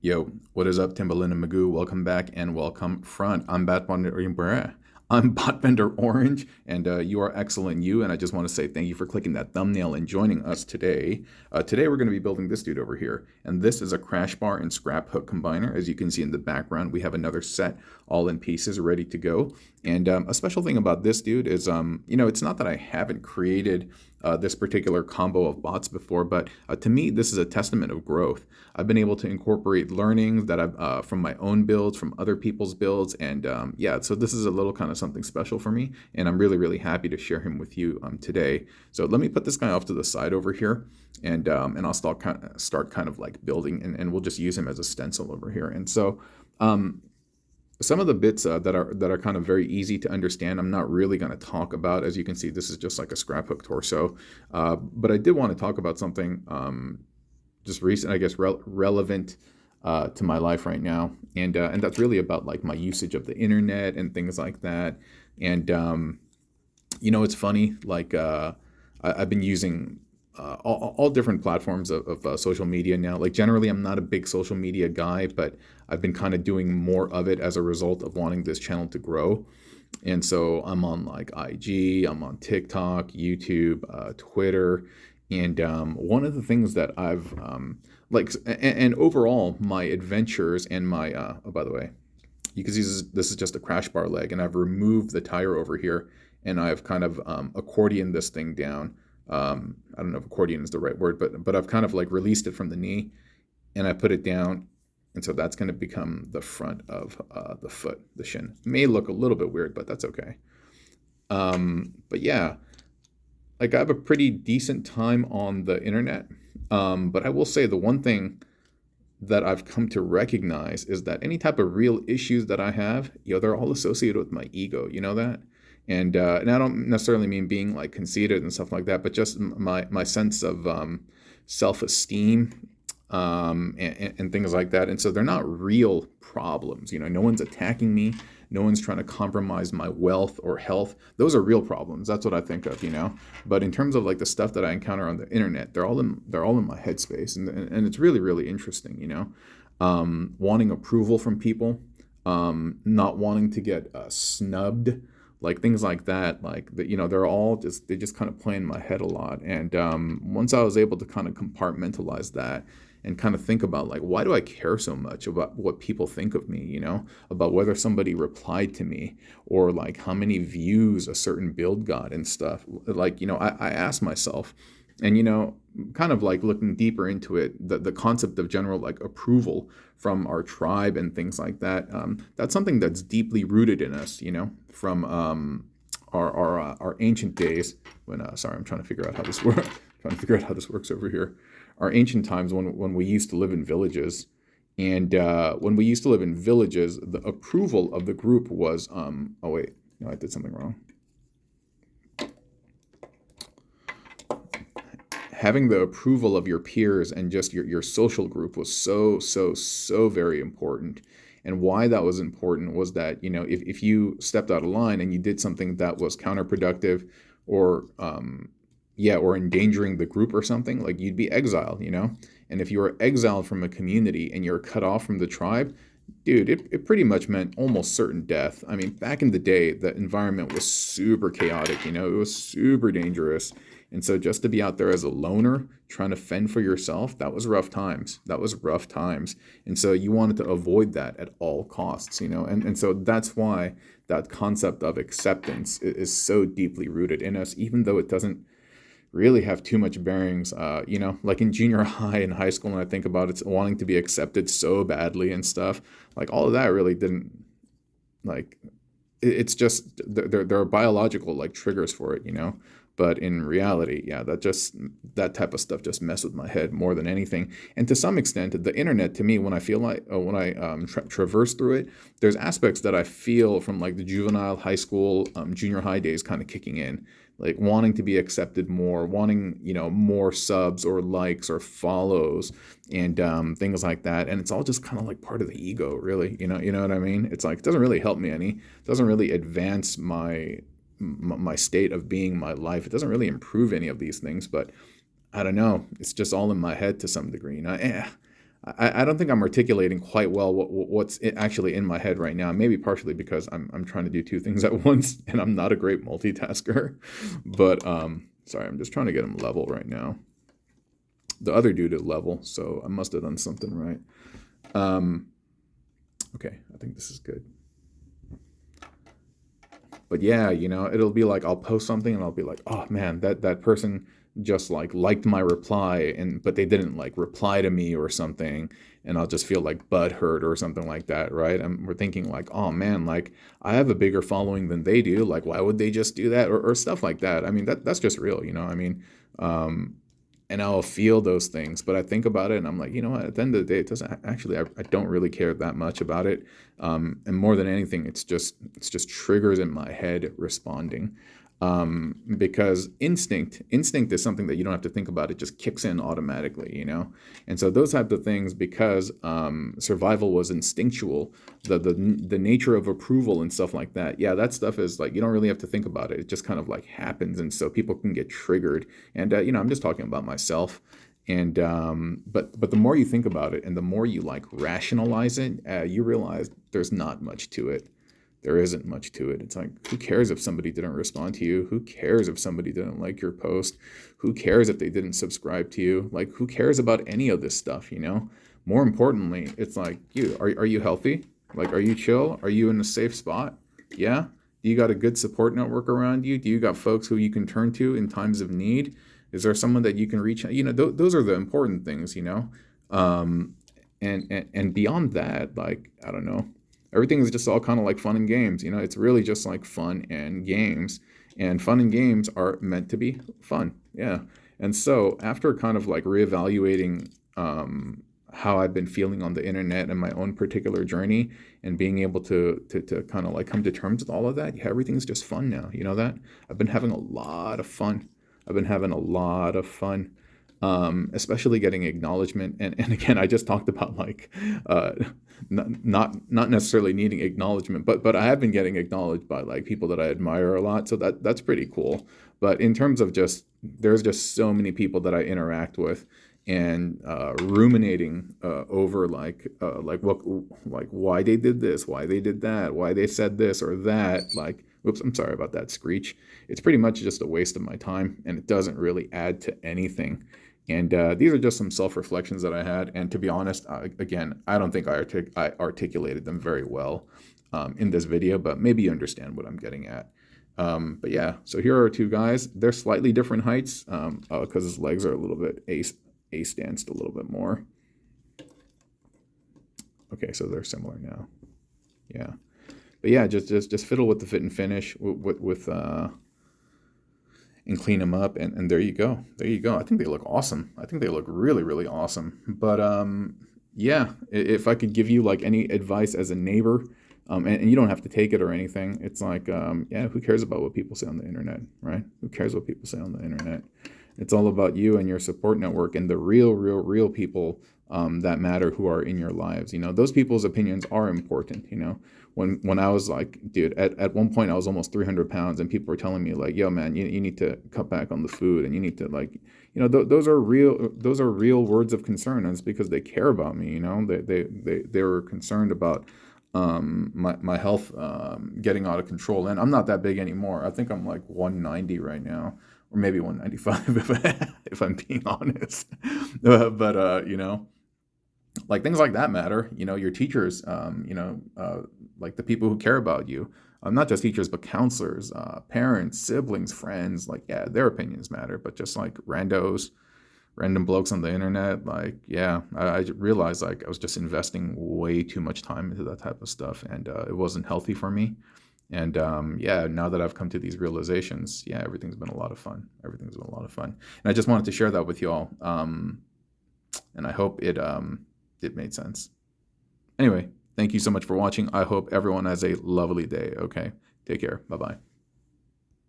Yo, what is up, Timbaland and Magoo? Welcome back and welcome front. I'm Botbender Orange, and you are excellent, you. And I just want to say thank you for clicking that thumbnail and joining us today. Today we're going to be building this dude over here, and this is a Crashbar and Scraphook combiner. As you can see in the background, we have another set all in pieces ready to go. And a special thing about this dude is, it's not that I haven't created this particular combo of bots before, but to me, this is a testament of growth. I've been able to incorporate learnings that I've from my own builds, from other people's builds, and so this is a little kind of something special for me, and I'm really happy to share him with you today. So let me put this guy off to the side over here, and I'll start kind of like building, and we'll just use him as a stencil over here. And so some of the bits that are kind of very easy to understand, I'm not really going to talk about. As you can see, this is just like a Scraphook torso, but I did want to talk about something just recent, I guess, relevant to my life right now, and that's really about like my usage of the internet and things like that. And it's funny, like I've been using all different platforms of social media now. Like generally, I'm not a big social media guy, but I've been kind of doing more of it as a result of wanting this channel to grow. And so I'm on like IG, I'm on TikTok, YouTube, Twitter, and one of the things that I've and overall my adventures and my oh, by the way, you can see this is just a crash bar leg, and I've removed the tire over here, and I've kind of accordion this thing down. I don't know if accordion is the right word, but I've kind of like released it from the knee, and I put it down, and so that's going to become the front of the foot, the shin. It may look a little bit weird, but that's okay. But yeah, like I have a pretty decent time on the internet, but I will say the one thing that I've come to recognize is that any type of real issues that I have, they're all associated with my ego. You know that? And I don't necessarily mean being like conceited and stuff like that, but just my sense of self-esteem and things like that. And so they're not real problems. No one's attacking me. No one's trying to compromise my wealth or health. Those are real problems. That's what I think of. But in terms of like the stuff that I encounter on the internet, they're all in my headspace, and it's really interesting. Wanting approval from people, not wanting to get snubbed, like things like that. Like they just kind of play in my head a lot. And once I was able to kind of compartmentalize that and kind of think about like, why do I care so much about what people think of me, about whether somebody replied to me, or like how many views a certain build got and stuff. Like, I asked myself, and kind of like looking deeper into it, the concept of general like approval from our tribe and things like that, that's something that's deeply rooted in us, from our ancient days when sorry, I'm trying to figure out how this works. Trying to figure out how this works over here. Our ancient times when we used to live in villages, and when we used to live in villages, the approval of the group was oh wait, no, I did something wrong. Having the approval of your peers and just your social group was so very important. And why that was important was that, if you stepped out of line and you did something that was counterproductive, or or endangering the group or something, like you'd be exiled, And if you were exiled from a community and you're cut off from the tribe, dude, it pretty much meant almost certain death. I mean, back in the day, the environment was super chaotic, it was super dangerous. And so just to be out there as a loner, trying to fend for yourself, that was rough times. That was rough times. And so you wanted to avoid that at all costs, And so that's why that concept of acceptance is so deeply rooted in us, even though it doesn't really have too much bearings, like in junior high and high school. And I think about it, wanting to be accepted so badly and stuff, like all of that really didn't, like, it's just, there are biological like triggers for it, But in reality, that type of stuff just messed with my head more than anything. And to some extent, the internet, to me, when I feel like, when I traverse through it, there's aspects that I feel from like the juvenile, high school, junior high days kind of kicking in, like wanting to be accepted more, wanting, more subs or likes or follows and things like that. And it's all just kind of like part of the ego, really. You know what I mean? It's like, it doesn't really help me any. It doesn't really advance my state of being, my life. It doesn't really improve any of these things, but I don't know. It's just all in my head to some degree. I don't think I'm articulating quite well what's actually in my head right now. Maybe partially because I'm trying to do two things at once, and I'm not a great multitasker. But sorry, I'm just trying to get him level right now. The other dude is level, so I must have done something right. Okay, I think this is good. But yeah, you know, it'll be like I'll post something and I'll be like, oh man, that person just like liked my reply, but they didn't like reply to me or something, and I'll just feel like butthurt or something like that, right? And we're thinking like, oh man, like I have a bigger following than they do, like why would they just do that, or stuff like that. I mean, that's just real, you know. I mean, and I'll feel those things, but I think about it and I'm like, you know what, at the end of the day, it doesn't actually, I don't really care that much about it. And more than anything, it's just triggers in my head responding. Because instinct is something that you don't have to think about. It just kicks in automatically, you know? And so those types of things, because survival was instinctual, the nature of approval and stuff like that, yeah, that stuff is like, you don't really have to think about it. It just kind of like happens. And so people can get triggered. And, you know, I'm just talking about myself. And but the more you think about it and the more you like rationalize it, you realize there's not much to it. There isn't much to it. It's like, who cares if somebody didn't respond to you? Who cares if somebody didn't like your post? Who cares if they didn't subscribe to you? Like, who cares about any of this stuff, you know? More importantly, it's like, are you healthy? Like, are you chill? Are you in a safe spot? Yeah? Do you got a good support network around you? Do you got folks who you can turn to in times of need? Is there someone that you can reach out? You know, those are the important things, you know? And beyond that, like, I don't know. Everything is just all kind of like fun and games, you know. It's really just like fun and games, and fun and games are meant to be fun, yeah. And so after kind of like reevaluating how I've been feeling on the internet and my own particular journey, and being able to kind of like come to terms with all of that, yeah, everything's just fun now. You know that I've been having a lot of fun. Especially getting acknowledgement, and again, I just talked about like not necessarily needing acknowledgement, but I have been getting acknowledged by like people that I admire a lot, so that's pretty cool. But in terms of just, there's just so many people that I interact with, and ruminating over like what, like why they did this, why they did that, why they said this or that, like, whoops, I'm sorry about that screech. It's pretty much just a waste of my time, and it doesn't really add to anything. And these are just some self-reflections that I had. And to be honest, again, I don't think I articulated them very well in this video, but maybe you understand what I'm getting at. But yeah, so here are two guys. They're slightly different heights because his legs are a little bit A-stanced a little bit more. Okay, so they're similar now. Yeah. But yeah, just fiddle with the fit and finish with and clean them up, and there you go. I think they look awesome. I think they look really, really awesome. But yeah, if I could give you like any advice as a neighbor, and you don't have to take it or anything, it's like, yeah, who cares about what people say on the internet, right? Who cares what people say on the internet? It's all about you and your support network and the real people that matter, who are in your lives. You know, those people's opinions are important. You know, when I was like, dude, at one point I was almost 300 pounds, and people were telling me like, yo, man, you need to cut back on the food, and you need to, like, you know, those are real words of concern, and it's because they care about me. You know, they were concerned about my health getting out of control. And I'm not that big anymore. I think I'm like 190 right now, or maybe 195 if I'm being honest. But you know, like things like that matter. You know, your teachers, you know, like the people who care about you, not just teachers, but counselors, parents, siblings, friends. Like, yeah, their opinions matter. But just like random blokes on the internet, like, yeah, I realized like I was just investing way too much time into that type of stuff, and it wasn't healthy for me. And yeah, now that I've come to these realizations, yeah, everything's been a lot of fun. And I just wanted to share that with you all. And I hope it made sense. Anyway, thank you so much for watching. I hope everyone has a lovely day. Okay, take care. Bye-bye.